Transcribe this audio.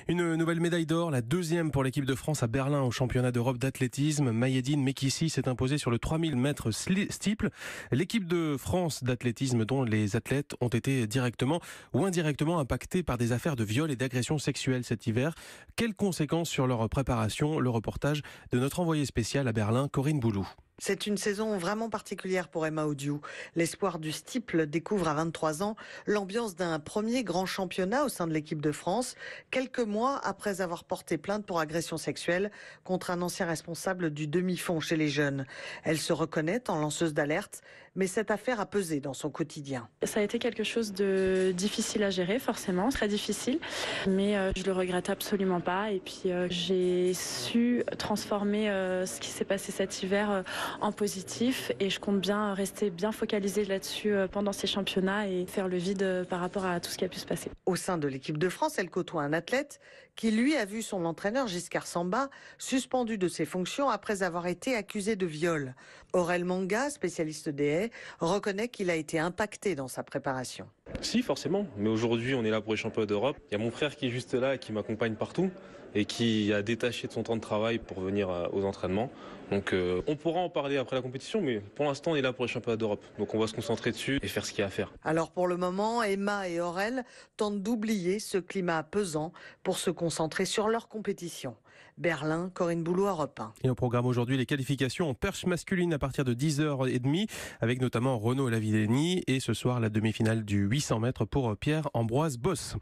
Une nouvelle médaille d'or, la deuxième pour l'équipe de France à Berlin au championnat d'Europe d'athlétisme. Mayedine Mekissi s'est imposée sur le 3000 mètres steeple. L'équipe de France d'athlétisme dont les athlètes ont été directement ou indirectement impactés par des affaires de viol et d'agression sexuelle cet hiver. Quelles conséquences sur leur préparation? Le reportage de notre envoyée spéciale à Berlin, Corinne Boulou. C'est une saison vraiment particulière pour Emma Odiou. L'espoir du steeple découvre à 23 ans l'ambiance d'un premier grand championnat au sein de l'équipe de France, quelques mois après avoir porté plainte pour agression sexuelle contre un ancien responsable du demi-fond chez les jeunes. Elle se reconnaît en lanceuse d'alerte, mais cette affaire a pesé dans son quotidien. Ça a été quelque chose de difficile à gérer, forcément, très difficile, mais je le regrette absolument pas. Et puis j'ai su transformer ce qui s'est passé cet hiver en positif, et je compte bien rester bien focalisée là-dessus pendant ces championnats et faire le vide par rapport à tout ce qui a pu se passer. Au sein de l'équipe de France, elle côtoie un athlète qui, lui, a vu son entraîneur Giscard Samba suspendu de ses fonctions après avoir été accusé de viol. Aurel Manga, spécialiste des haies, reconnaît qu'il a été impacté dans sa préparation. Si, forcément, mais aujourd'hui on est là pour les championnats d'Europe. Il y a mon frère qui est juste là et qui m'accompagne partout et qui a détaché de son temps de travail pour venir aux entraînements. Donc on pourra en parler après la compétition, mais pour l'instant on est là pour les championnats d'Europe. Donc on va se concentrer dessus et faire ce qu'il y a à faire. Alors pour le moment, Emma et Aurel tentent d'oublier ce climat pesant pour se concentrer sur leur compétition. Berlin, Corinne Boulou, Europe 1. Et au programme aujourd'hui, les qualifications en perche masculine à partir de 10h30, avec notamment Renaud Lavillenie, et ce soir la demi-finale du 800 mètres pour Pierre-Ambroise Bosse.